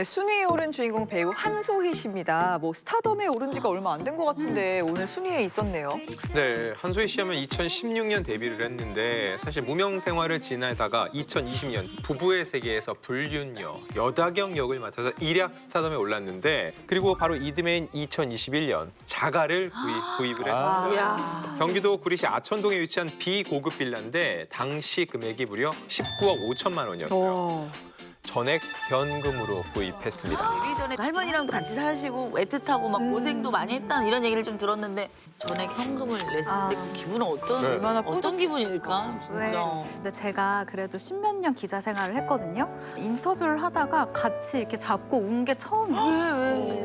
네, 순위에 오른 주인공 배우 한소희 씨입니다. 뭐 스타덤에 오른 지가 얼마 안 된 것 같은데 오늘 순위에 있었네요. 네, 한소희 씨 하면 2016년 데뷔를 했는데 사실 무명 생활을 지내다가 2020년 부부의 세계에서 불륜녀 여다경 역을 맡아서 일약 스타덤에 올랐는데 그리고 바로 이듬해인 2021년 자가를 구입을 했습니다. 경기도 구리시 아천동에 위치한 비고급 빌라인데 당시 금액이 무려 19억 5천만 원이었어요. 전액 현금으로 구입했습니다. 데뷔 전에 할머니랑 같이 사시고 애틋하고 막 고생도 많이 했다는 이런 얘기를 좀 들었는데 전액 현금을 냈을 때 그 기분은 어떤 기분일까 진짜. 근데 제가 그래도 십몇 년 기자 생활을 했거든요. 인터뷰를 하다가 같이 이렇게 잡고 운 게 처음이었어요. 왜?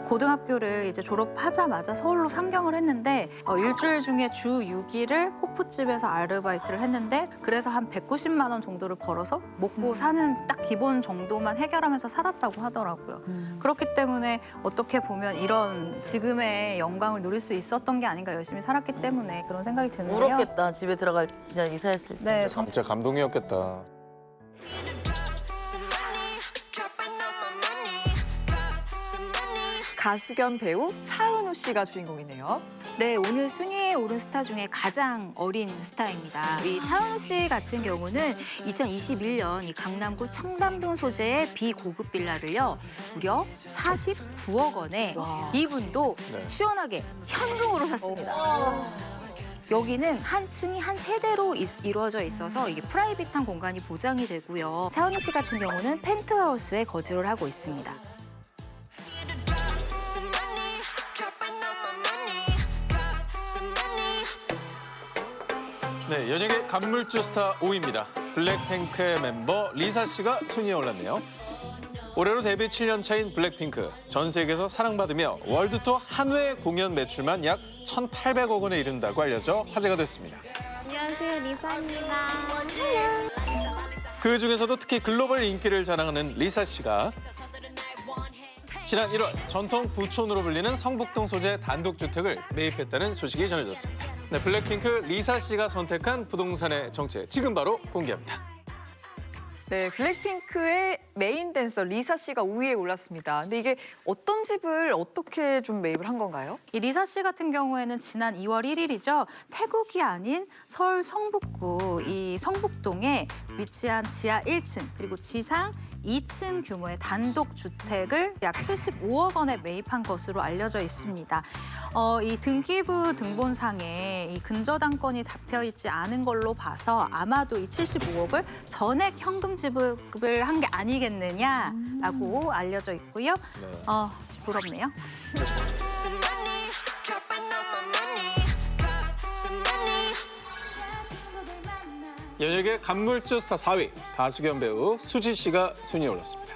고등학교를 이제 졸업하자마자 서울로 상경을 했는데 일주일 중에 주 6일을 호프집에서 아르바이트를 했는데 그래서 한 190만 원 정도를 벌어서 먹고 사는 딱 기본 정도만 해결하면서 살았다고 하더라고요. 그렇기 때문에 어떻게 보면 이런 지금의 영광을 누릴 수 있었던 게 아닌가 열심히 살았기 때문에 그런 생각이 드는데요. 울었겠다 집에 들어갈 진짜 이사했을 때. 네, 진짜 감동이었겠다. 가수 겸 배우 차은우 씨가 주인공이네요. 네, 오늘 순위에 오른 스타 중에 가장 어린 스타입니다. 이 차은우 씨 같은 경우는 2021년 이 강남구 청담동 소재의 비고급 빌라를요, 무려 49억 원에 이분도 시원하게 현금으로 샀습니다. 여기는 한 층이 한 세대로 이루어져 있어서 이게 프라이빗한 공간이 보장이 되고요. 차은우 씨 같은 경우는 펜트하우스에 거주를 하고 있습니다. 네, 연예계 간물주 스타 5위입니다. 블랙핑크의 멤버 리사 씨가 순위에 올랐네요. 올해로 데뷔 7년 차인 블랙핑크. 전 세계에서 사랑받으며 월드 투어 한 회 공연 매출만 약 1,800억 원에 이른다고 알려져 화제가 됐습니다. 안녕하세요, 리사입니다. 그 중에서도 특히 글로벌 인기를 자랑하는 리사 씨가 지난 1월 전통 부촌으로 불리는 성북동 소재 단독주택을 매입했다는 소식이 전해졌습니다. 네, 블랙핑크 리사 씨가 선택한 부동산의 정체 지금 바로 공개합니다. 네, 블랙핑크의 메인 댄서 리사 씨가 5위에 올랐습니다. 근데 이게 어떤 집을 어떻게 좀 매입을 한 건가요? 이 리사 씨 같은 경우에는 지난 2월 1일이죠. 태국이 아닌 서울 성북구 이 성북동에 위치한 지하 1층 그리고 지상 2층 규모의 단독 주택을 약 75억 원에 매입한 것으로 알려져 있습니다. 이 등기부 등본상에 이 근저당권이 잡혀 있지 않은 걸로 봐서 아마도 이 75억을 전액 현금 지급을 한 게 아니겠느냐라고 알려져 있고요. 부럽네요. 연예계 간물주 스타 4위 가수 겸 배우 수지 씨가 순위에 올랐습니다.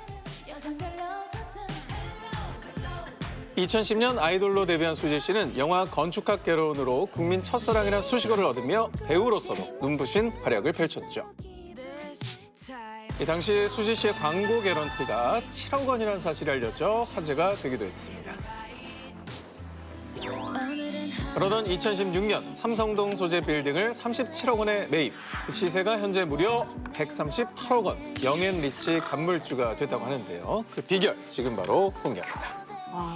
2010년 아이돌로 데뷔한 수지 씨는 영화 건축학 개론으로 국민 첫사랑이라는 수식어를 얻으며 배우로서도 눈부신 활약을 펼쳤죠. 이 당시 수지 씨의 광고 개런티가 7억 원이라는 사실이 알려져 화제가 되기도 했습니다. 그러던 2016년 삼성동 소재 빌딩을 37억 원에 매입. 그 시세가 현재 무려 138억 원. 영앤 리치 간물주가 됐다고 하는데요. 그 비결 지금 바로 공개합니다.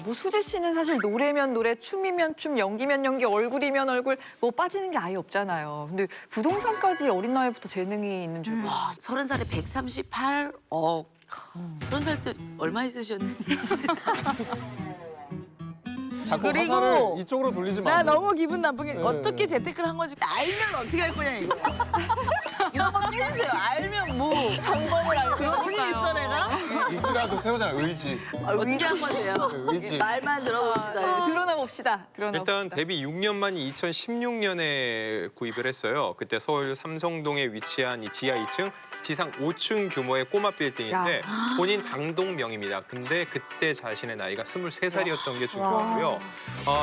뭐 수지 씨는 사실 노래면 노래, 춤이면 춤, 연기면 연기, 얼굴이면 얼굴 뭐 빠지는 게 아예 없잖아요. 근데 부동산까지 어린 나이부터 재능이 있는 줄. 30살에 138억. 30살 때 얼마 있으셨는지. 자꾸 그리고 화살을 이쪽으로 돌리지 마. 나 너무 기분 나쁜 게 어떻게 재테크를 한 건지 알면 어떻게 할 거냐 이거. 이런 거 깨주세요. 알면 뭐 방법을 알고 여기 있어 내가. 의지라도 세우잖아, 의지. 어떻게 한 거세요? 의지. 말만 들어봅시다. 드러나 봅시다. 일단 데뷔 6년 만인 2016년에 구입을 했어요. 그때 서울 삼성동에 위치한 이 지하 2층, 지상 5층 규모의 꼬마 빌딩인데 본인 당동명입니다. 근데 그때 자신의 나이가 23살이었던 게 중요하고요.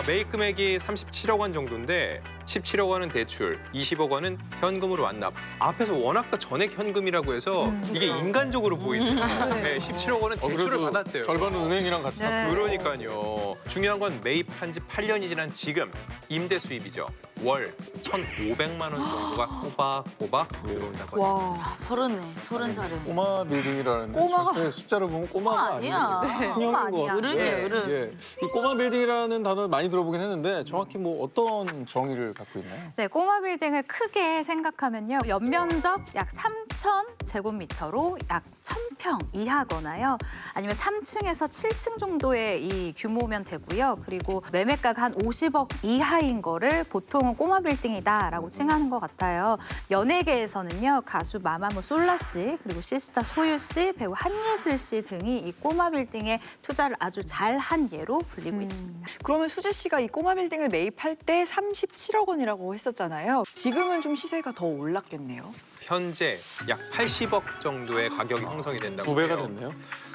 매입 금액이 37억 원 정도인데 17억 원은 대출, 20억 원은 현금으로 완납. 앞에서 워낙 다 전액 현금이라고 해서 이게 인간적으로 보이죠. 네, 17억 원은 대출을 받았대요. 절반은 은행이랑 같이 샀어요. 그러니까요. 중요한 건 매입한 지 8년이 지난 지금 임대 수입이죠. 월 1,500만 원 정도가 꼬박꼬박 들어온다고 합니다. 와. 30살에. 꼬마 빌딩이라는데 꼬마가- 절대 숫자를 보면 꼬마가 아니야. 아니에요. 꼬마 아니야. 어른이에요, 어른. 예. 이 꼬마 빌딩이라는 단어를 많이 들어보긴 했는데 정확히 뭐 어떤 정의를 갖고 있나요? 네, 꼬마 빌딩을 크게 생각하면요. 연면적 약 3,000제곱미터로 약 1,000평 이하거나요. 아니면 3층에서 7층 정도의 이 규모면 되고요. 그리고 매매가가 한 50억 이하인 거를 보통은 꼬마 빌딩이다라고 칭하는 것 같아요. 연예계에서는요. 가수 마마무 솔라 씨, 그리고 시스타 소유 씨, 배우 한예슬 씨 등이 이 꼬마 빌딩에 투자를 아주 잘한 예로 불리고 있습니다. 그러면 수지 씨가 이 꼬마 빌딩을 매입할 때 37억 원이라고 했었잖아요. 지금은 좀 시세가 더 올랐겠네요. 현재 약 80억 정도의 가격이 형성이 된다고 2배가 해요. 됐네요.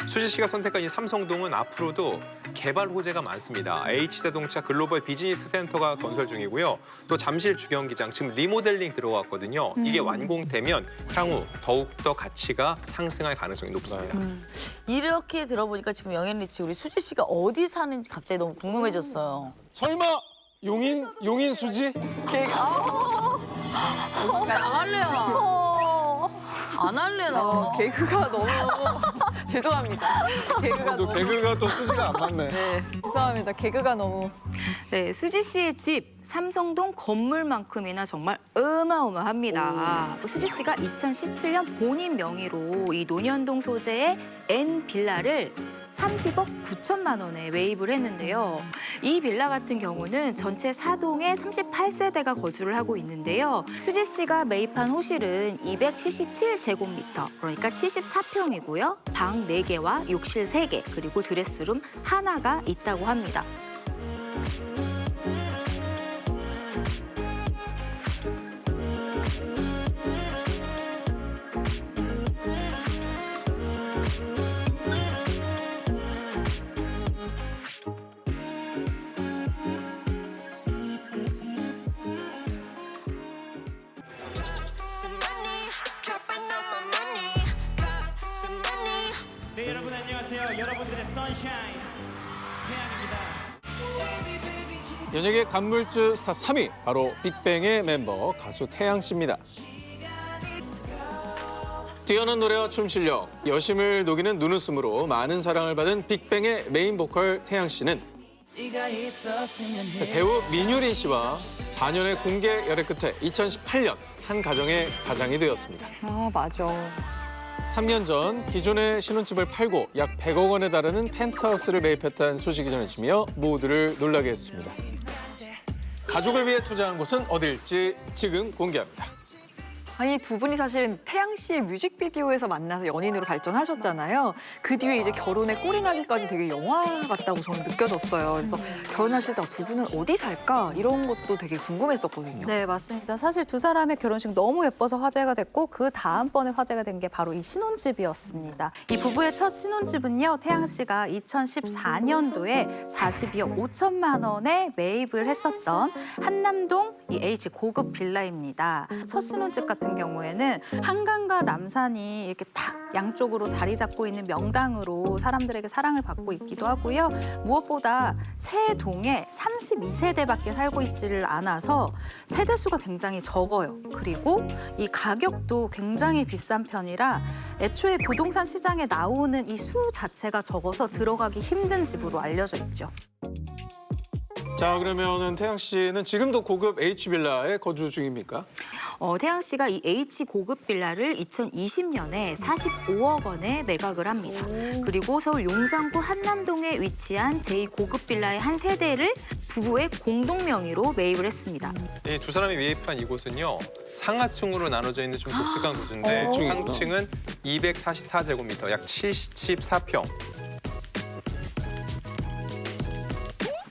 수지 씨가 선택한 이 삼성동은 앞으로도 개발 호재가 많습니다. H자동차 글로벌 비즈니스 센터가 건설 중이고요. 또 잠실 주경기장 지금 리모델링 들어왔거든요. 이게 완공되면 향후 더욱더 가치가 상승할 가능성이 높습니다. 이렇게 들어보니까 지금 영앤리치 우리 수지 씨가 어디 사는지 갑자기 너무 궁금해졌어요. 설마 용인 수지? 나갈래요. 안 할래 나. 개그가 너무 죄송합니다. 개그가 또 너무 개그가 또 수지가 안 맞네. 네, 죄송합니다. 개그가 너무 네, 수지 씨의 집 삼성동 건물만큼이나 정말 어마어마합니다. 수지 씨가 2017년 본인 명의로 이 논현동 소재의 N 빌라를 30억 9천만 원에 매입을 했는데요. 이 빌라 같은 경우는 전체 4동에 38세대가 거주를 하고 있는데요. 수지 씨가 매입한 호실은 277제곱미터, 그러니까 74평이고요. 방 4개와 욕실 3개, 그리고 드레스룸 하나가 있다고 합니다. 네, 여러분 안녕하세요. 여러분들의 선샤인 태양입니다. 연예계 간물주 스타 3위, 바로 빅뱅의 멤버 가수 태양 씨입니다. 뛰어난 노래와 춤 실력, 여심을 녹이는 눈웃음으로 많은 사랑을 받은 빅뱅의 메인 보컬 태양 씨는 배우 민유린 씨와 4년의 공개 열애 끝에 2018년 한 가정의 가장이 되었습니다. 아 맞아. 3년 전 기존의 신혼집을 팔고 약 100억 원에 달하는 펜트하우스를 매입했다는 소식이 전해지며 모두를 놀라게 했습니다. 가족을 위해 투자한 곳은 어딜지 지금 공개합니다. 아니 두 분이 사실 태양 씨의 뮤직비디오에서 만나서 연인으로 발전하셨잖아요. 그 뒤에 이제 결혼에 꼴이 나기까지 되게 영화 같다고 저는 느껴졌어요. 그래서 결혼하실 때 두 분은 어디 살까 이런 것도 되게 궁금했었거든요. 네, 맞습니다. 사실 두 사람의 결혼식 너무 예뻐서 화제가 됐고 그 다음번에 화제가 된 게 바로 이 신혼집이었습니다. 이 부부의 첫 신혼집은요. 태양 씨가 2014년도에 42억 5천만 원에 매입을 했었던 한남동 이 H 고급 빌라입니다. 첫 신혼집 같은 경우에는 한강과 남산이 이렇게 딱 양쪽으로 자리 잡고 있는 명당으로 사람들에게 사랑을 받고 있기도 하고요. 무엇보다 세 동에 32세대밖에 살고 있지를 않아서 세대수가 굉장히 적어요. 그리고 이 가격도 굉장히 비싼 편이라 애초에 부동산 시장에 나오는 이 수 자체가 적어서 들어가기 힘든 집으로 알려져 있죠. 자, 그러면은 태양 씨는 지금도 고급 H빌라에 거주 중입니까? 태양 씨가 이 H 고급 빌라를 2020년에 45억 원에 매각을 합니다. 그리고 서울 용산구 한남동에 위치한 제2 고급 빌라의 한 세대를 부부의 공동 명의로 매입을 했습니다. 이 두 사람이 매입한 이곳은요. 상하층으로 나눠져 있는 좀 독특한 구조인데 상층은 244제곱미터, 약 74평.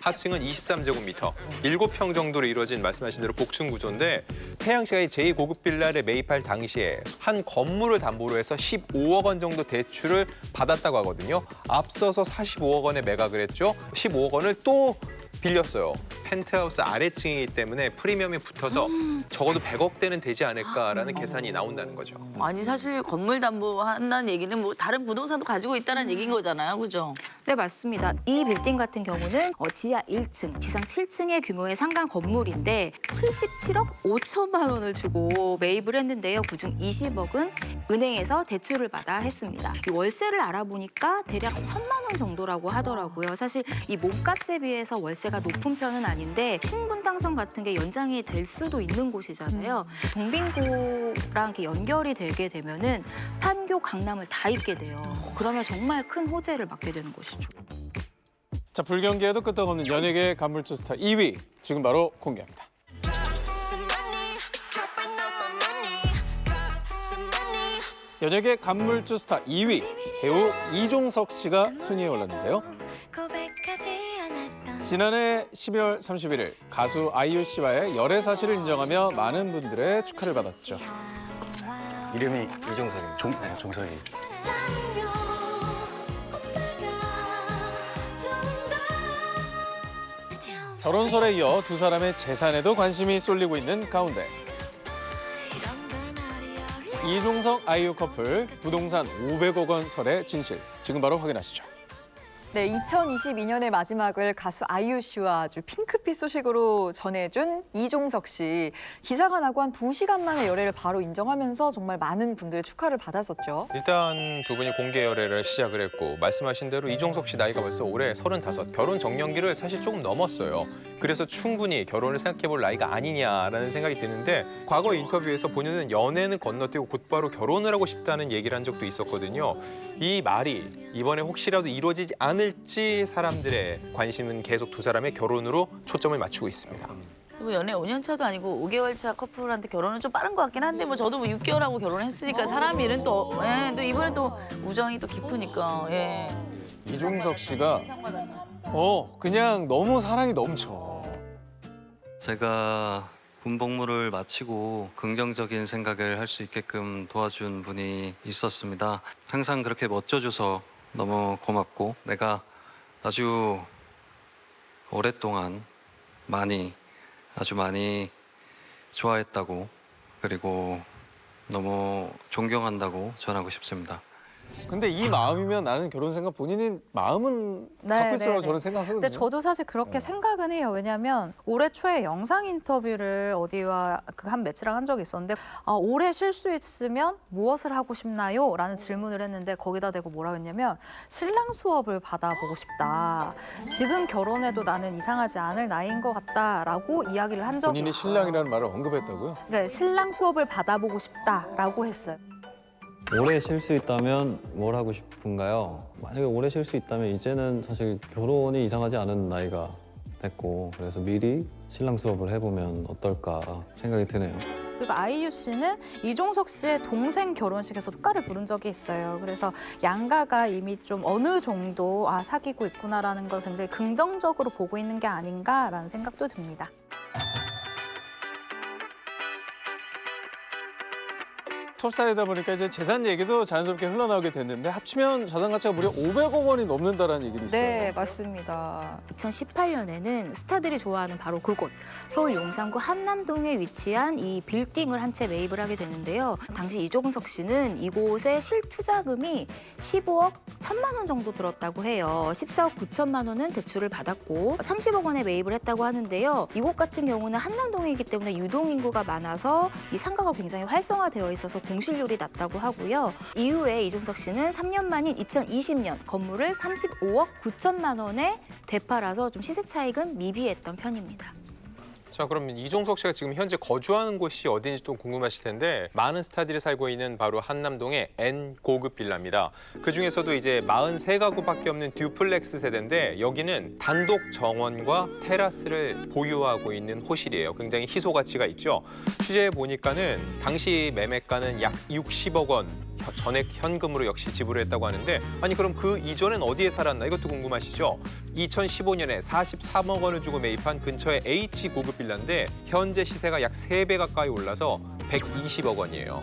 하층은 23제곱미터, 7평 정도로 이루어진 말씀하신 대로 복층 구조인데 태양 씨가 이 제2고급 빌라를 매입할 당시에 한 건물을 담보로 해서 15억 원 정도 대출을 받았다고 하거든요. 앞서서 45억 원에 매각을 했죠. 15억 원을 또 빌렸어요. 펜트하우스 아래층이기 때문에 프리미엄이 붙어서 적어도 100억대는 되지 않을까라는 계산이 나온다는 거죠. 아니 사실 건물 담보한다는 얘기는 뭐 다른 부동산도 가지고 있다는 얘기인 거잖아요, 그죠? 네, 맞습니다. 이 빌딩 같은 경우는 지하 1층, 지상 7층의 규모의 상가 건물인데 77억 5천만 원을 주고 매입을 했는데요. 그중 20억은 은행에서 대출을 받아 했습니다. 이 월세를 알아보니까 대략 1,000만 원 정도라고 하더라고요. 사실 이 몸값에 비해서 월세가 높은 편은 아닌데 신분당선 같은 게 연장이 될 수도 있는 곳이잖아요. 동빙구랑 이렇게 연결이 되게 되면은 판교, 강남을 다 잇게 돼요. 그러면 정말 큰 호재를 맞게 되는 곳이죠. 자, 불경기에도 끄떡없는 연예계 간물주 스타 2위 지금 바로 공개합니다. 연예계 간물주 스타 2위 배우 이종석 씨가 순위에 올랐는데요. 지난해 12월 31일 가수 아이유 씨와의 열애 사실을 인정하며 많은 분들의 축하를 받았죠. 이름이 이종석입니다. 종석이. 결혼설에 이어 두 사람의 재산에도 관심이 쏠리고 있는 가운데 이종석 아이유 커플 부동산 500억 원 설의 진실 지금 바로 확인하시죠. 네, 2022년의 마지막을 가수 아이유 씨와 아주 핑크빛 소식으로 전해준 이종석 씨. 기사가 나고 한 2시간 만에 열애를 바로 인정하면서 정말 많은 분들의 축하를 받았었죠. 일단 두 분이 공개 열애를 시작을 했고 말씀하신 대로 이종석 씨 나이가 벌써 올해 35, 결혼 정년기를 사실 조금 넘었어요. 그래서 충분히 결혼을 생각해볼 나이가 아니냐라는 생각이 드는데 과거 인터뷰에서 본인은 연애는 건너뛰고 곧바로 결혼을 하고 싶다는 얘기를 한 적도 있었거든요. 이 말이 이번에 혹시라도 이루어지지 않을지 사람들의 관심은 계속 두 사람의 결혼으로 초점을 맞추고 있습니다. 뭐 연애 5년 차도 아니고 5개월 차 커플한테 결혼은 좀 빠른 것 같긴 한데 뭐 저도 뭐 6개월하고 결혼했으니까 사람 일은 또, 또 이번에 또 우정이 또 깊으니까. 예. 이종석 씨가 그냥 너무 사랑이 넘쳐. 제가 군복무를 마치고 긍정적인 생각을 할 수 있게끔 도와준 분이 있었습니다. 항상 그렇게 멋져줘서 너무 고맙고 내가 아주 오랫동안 아주 많이 좋아했다고 그리고 너무 존경한다고 전하고 싶습니다. 근데 이 마음이면 나는 결혼 생각 본인이 마음은 갖고 있으라고 저는 생각하거든요. 근데 저도 사실 그렇게 생각은 해요. 왜냐하면 올해 초에 영상 인터뷰를 어디와 한 매체랑 한 적이 있었는데 올해 쉴 수 있으면 무엇을 하고 싶나요? 라는 질문을 했는데 거기다 대고 뭐라고 했냐면 신랑 수업을 받아보고 싶다. 지금 결혼해도 나는 이상하지 않을 나이인 것 같다라고 이야기를 한 적이 본인이 있어요. 신랑이라는 말을 언급했다고요? 네, 신랑 수업을 받아보고 싶다라고 했어요. 오래 쉴 수 있다면 뭘 하고 싶은가요? 만약에 오래 쉴 수 있다면 이제는 사실 결혼이 이상하지 않은 나이가 됐고 그래서 미리 신랑 수업을 해보면 어떨까 생각이 드네요. 그리고 아이유 씨는 이종석 씨의 동생 결혼식에서 축가를 부른 적이 있어요. 그래서 양가가 이미 좀 어느 정도 사귀고 있구나라는 걸 굉장히 긍정적으로 보고 있는 게 아닌가라는 생각도 듭니다. 톱사이다 보니까 이제 재산 얘기도 자연스럽게 흘러나오게 됐는데 합치면 자산 가치가 무려 500억 원이 넘는다는 얘기도 있어요. 네, 맞습니다. 2018년에는 스타들이 좋아하는 바로 그곳, 서울 용산구 한남동에 위치한 이 빌딩을 한 채 매입을 하게 되는데요. 당시 이종석 씨는 이곳에 실투자금이 15억 1천만 원 정도 들었다고 해요. 14억 9천만 원은 대출을 받았고 30억 원에 매입을 했다고 하는데요. 이곳 같은 경우는 한남동이기 때문에 유동인구가 많아서 이 상가가 굉장히 활성화되어 있어서 공실률이 낮다고 하고요. 이후에 이종석 씨는 3년 만인 2020년 건물을 35억 9천만 원에 되팔아서 좀 시세 차익은 미비했던 편입니다. 자, 그러면 이종석 씨가 지금 현재 거주하는 곳이 어딘지 좀 궁금하실 텐데 많은 스타들이 살고 있는 바로 한남동의 N 고급 빌라입니다. 그중에서도 이제 43가구밖에 없는 듀플렉스 세대인데 여기는 단독 정원과 테라스를 보유하고 있는 호실이에요. 굉장히 희소 가치가 있죠. 취재해 보니까는 당시 매매가는 약 60억 원. 전액 현금으로 역시 지불했다고 하는데 아니 그럼 그 이전엔 어디에 살았나 이것도 궁금하시죠? 2015년에 43억 원을 주고 매입한 근처의 H 고급 빌라인데 현재 시세가 약 3배 가까이 올라서 120억 원이에요.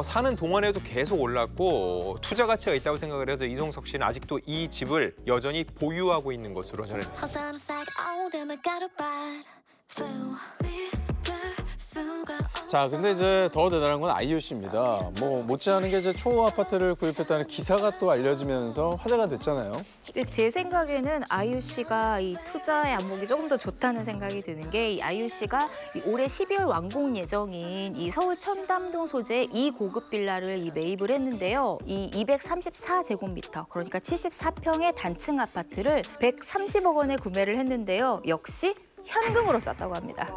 사는 동안에도 계속 올랐고 투자 가치가 있다고 생각을 해서 이종석 씨는 아직도 이 집을 여전히 보유하고 있는 것으로 전해졌습니다. 자, 근데 이제 더 대단한 건 아이유 씨입니다. 뭐 못지않은 게 이제 초 아파트를 구입했다는 기사가 또 알려지면서 화제가 됐잖아요. 제 생각에는 아이유 씨가 이 투자의 안목이 조금 더 좋다는 생각이 드는 게 이 아이유 씨가 올해 12월 완공 예정인 이 서울 청담동 소재의 이 고급 빌라를 매입을 했는데요. 이 234제곱미터, 그러니까 74평의 단층 아파트를 130억 원에 구매를 했는데요. 역시 현금으로 쌌다고 합니다.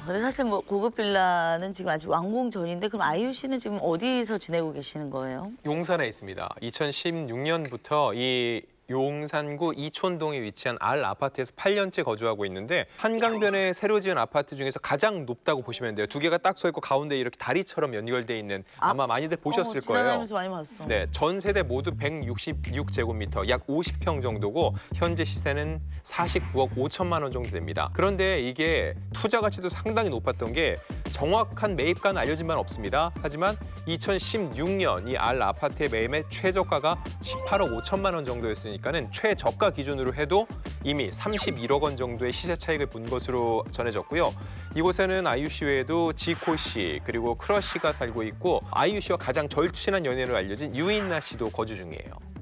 근데 사실 뭐 고급 빌라는 지금 아직 완공 전인데 그럼 아이유 씨는 지금 어디서 지내고 계시는 거예요? 용산에 있습니다. 2016년부터 이 용산구 이촌동에 위치한 알 아파트에서 8년째 거주하고 있는데 한강변에 새로 지은 아파트 중에서 가장 높다고 보시면 돼요. 두 개가 딱 서 있고 가운데 이렇게 다리처럼 연결돼 있는 아마 많이들 보셨을 거예요. 지나다니면서 많이 봤어. 네, 전 세대 모두 166제곱미터, 약 50평 정도고 현재 시세는 49억 5천만 원 정도 됩니다. 그런데 이게 투자 가치도 상당히 높았던 게 정확한 매입가는 알려진 바는 없습니다. 하지만 2016년 이 알 아파트의 매입의 최저가가 18억 5천만 원 정도였으니까는 최저가 기준으로 해도 이미 31억 원 정도의 시세 차익을 본 것으로 전해졌고요. 이곳에는 아이유 씨 외에도 지코 씨 그리고 크러쉬가 살고 있고 아이유 씨와 가장 절친한 연인으로 알려진 유인나 씨도 거주 중이에요.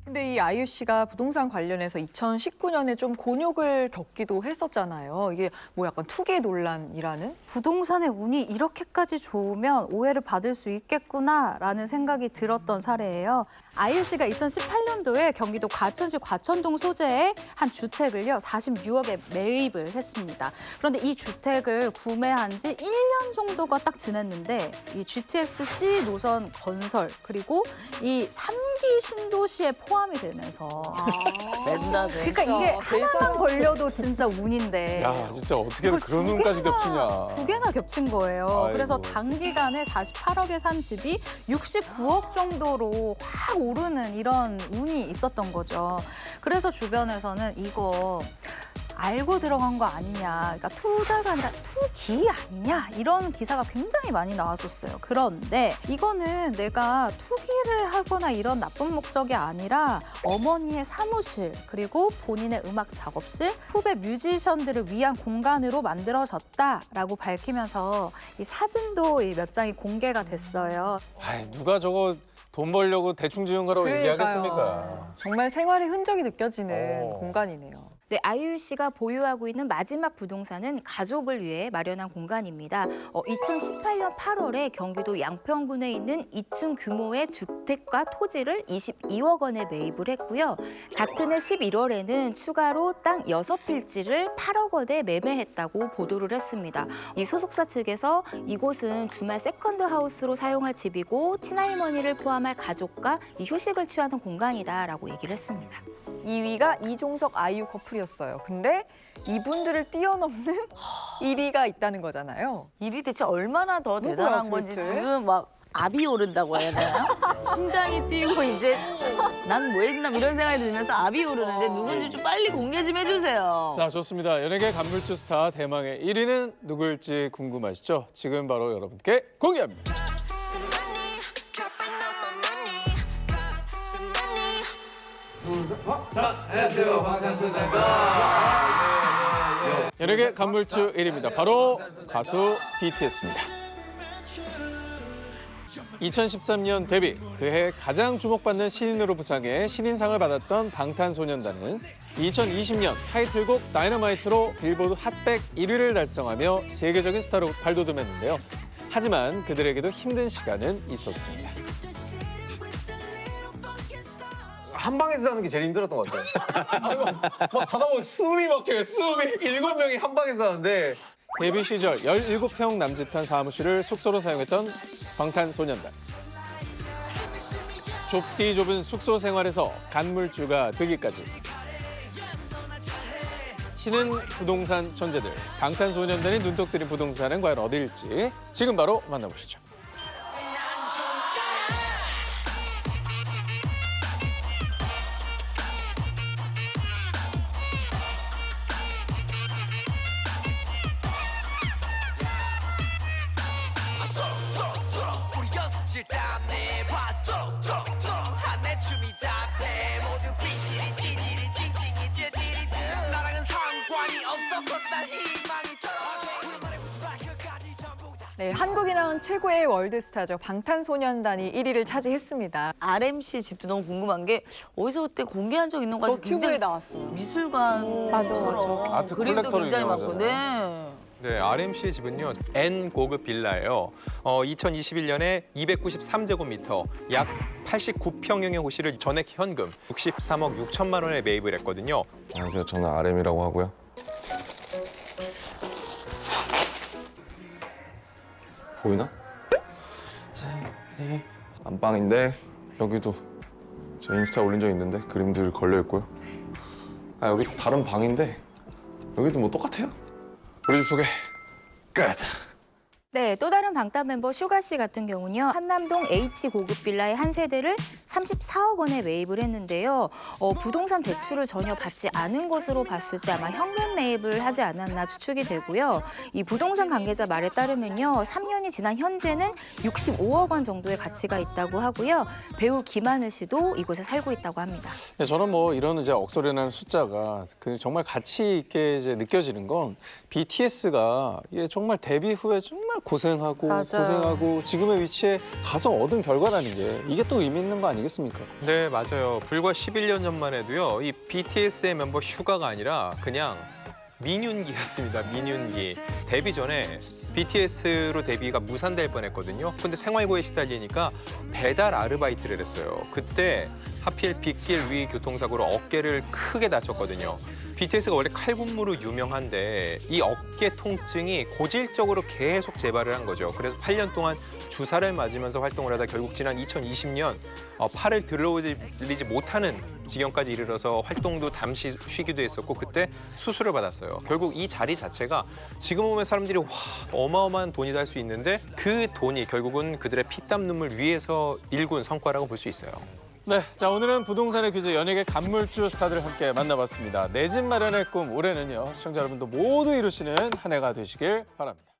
근데 이 아이유 씨가 부동산 관련해서 2019년에 좀 곤욕을 겪기도 했었잖아요. 이게 뭐 약간 투기 논란이라는? 부동산의 운이 이렇게까지 좋으면 오해를 받을 수 있겠구나라는 생각이 들었던 사례예요. 아이유 씨가 2018년도에 경기도 과천시 과천동 소재의 한 주택을요 46억에 매입을 했습니다. 그런데 이 주택을 구매한 지 1년 정도가 딱 지났는데 이 GTX-C 노선 건설 그리고 이 3기 신도시에 포함이 되면서 맨다 그러니까 이게 하나만 걸려도 진짜 운인데 야, 진짜 어떻게 그런 운까지 겹치냐. 두 개나 겹친 거예요. 아이고. 그래서 단기간에 48억에 산 집이 69억 정도로 확 오르는 이런 운이 있었던 거죠. 그래서 주변에서는 이거 알고 들어간 거 아니냐, 그러니까 투자가 아니라 투기 아니냐 이런 기사가 굉장히 많이 나왔었어요. 그런데 이거는 내가 투기를 하거나 이런 나쁜 목적이 아니라 어머니의 사무실 그리고 본인의 음악 작업실, 후배 뮤지션들을 위한 공간으로 만들어졌다라고 밝히면서 이 사진도 몇 장이 공개가 됐어요. 아이, 누가 저거 돈 벌려고 대충 지은 거라고 얘기하겠습니까? 정말 생활의 흔적이 느껴지는 공간이네요. 네, 아이유 씨가 보유하고 있는 마지막 부동산은 가족을 위해 마련한 공간입니다. 2018년 8월에 경기도 양평군에 있는 2층 규모의 주택과 토지를 22억 원에 매입을 했고요. 같은 해 11월에는 추가로 땅 6필지를 8억 원에 매매했다고 보도를 했습니다. 이 소속사 측에서 이곳은 주말 세컨드 하우스로 사용할 집이고 친할머니를 포함할 가족과 휴식을 취하는 공간이다라고 얘기를 했습니다. 2위가 이종석 아이유 커플이었어요. 근데 이분들을 뛰어넘는 1위가 있다는 거잖아요. 일이 대체 얼마나 더 누구야, 대단한 건지 도대체? 지금 막 압이 오른다고 해야 되나? 심장이 뛰고 이제 난 뭐 했나 이런 생각이 들면서 압이 오르는데 누군지 좀 빨리 공개 좀 해주세요. 자, 좋습니다. 연예계 간물주 스타 대망의 1위는 누구일지 궁금하시죠? 지금 바로 여러분께 공개합니다. 안녕하세요, 방탄소년단입니다. 연예계 간물주 1위입니다. 바로 가수 BTS입니다. 2013년 데뷔, 그해 가장 주목받는 신인으로 부상해 신인상을 받았던 방탄소년단은 2020년 타이틀곡 다이너마이트로 빌보드 핫백 1위를 달성하며 세계적인 스타로 발돋움했는데요. 하지만 그들에게도 힘든 시간은 있었습니다. 한 방에서 자는 게 제일 힘들었던 것 같아요. 막 자다 보면 숨이 막혀요. 숨이 7명이 한 방에서 자는데 데뷔 시절 17평 남짓한 사무실을 숙소로 사용했던 방탄소년단. 좁디 좁은 숙소 생활에서 간물주가 되기까지. 신은 부동산 천재들. 방탄소년단이 눈독 들인 부동산은 과연 어디일지 지금 바로 만나보시죠. 네, 한국이 낳은 최고의 월드스타죠. 방탄소년단이 1위를 차지했습니다. RMC 집도 너무 궁금한 게 어디서 그때 공개한 적 있는 거 같아요. 큐브에 나왔어요. 미술관 맞아. 아트 그림도 컬렉터로 굉장히 많고. 유명하잖아요. 네. 네, RMC의 집은요, N 고급 빌라예요. 2021년에 293제곱미터, 약 89평형의 호실을 전액 현금 63억 6천만 원에 매입을 했거든요. 안녕하세요. 저는 RM이라고 하고요. 보이나? 안방인데 여기도 제 인스타에 올린 적 있는데 그림들 걸려 있고요. 아, 여기 다른 방인데 여기도 뭐 똑같아요. 우리 집 소개 끝. 네, 또 다른 방탄 멤버 슈가 씨 같은 경우는요. 한남동 H 고급 빌라의 한 세대를 34억 원에 매입을 했는데요. 부동산 대출을 전혀 받지 않은 것으로 봤을 때 아마 현금 매입을 하지 않았나 추측이 되고요. 이 부동산 관계자 말에 따르면요. 3년이 지난 현재는 65억 원 정도의 가치가 있다고 하고요. 배우 김하늘 씨도 이곳에 살고 있다고 합니다. 네, 저는 뭐 이런 이제 억소리나는 숫자가 정말 가치 있게 이제 느껴지는 건 BTS가 정말 데뷔 후에 정말 고생하고 지금의 위치에 가서 얻은 결과라는 게 이게 또 의미 있는 거 아니겠습니까? 네, 맞아요. 불과 11년 전만 해도요, 이 BTS의 멤버 슈가가 아니라 그냥 민윤기였습니다. 민윤기. 데뷔 전에 BTS로 데뷔가 무산될 뻔했거든요. 근데 생활고에 시달리니까 배달 아르바이트를 했어요. 그때 하필 빗길 위 교통사고로 어깨를 크게 다쳤거든요. BTS가 원래 칼군무로 유명한데 이 어깨 통증이 고질적으로 계속 재발을 한 거죠. 그래서 8년 동안 주사를 맞으면서 활동을 하다 결국 지난 2020년 팔을 들어올리지 못하는 지경까지 이르러서 활동도 잠시 쉬기도 했었고 그때 수술을 받았어요. 결국 이 자리 자체가 지금 보면 사람들이 와 어마어마한 돈이다 할 수 있는데 그 돈이 결국은 그들의 피땀 눈물 위에서 일군 성과라고 볼 수 있어요. 네, 자 오늘은 부동산의 귀재 연예계 간물주 스타들을 함께 만나봤습니다. 내 집 마련의 꿈 올해는요 시청자 여러분도 모두 이루시는 한 해가 되시길 바랍니다.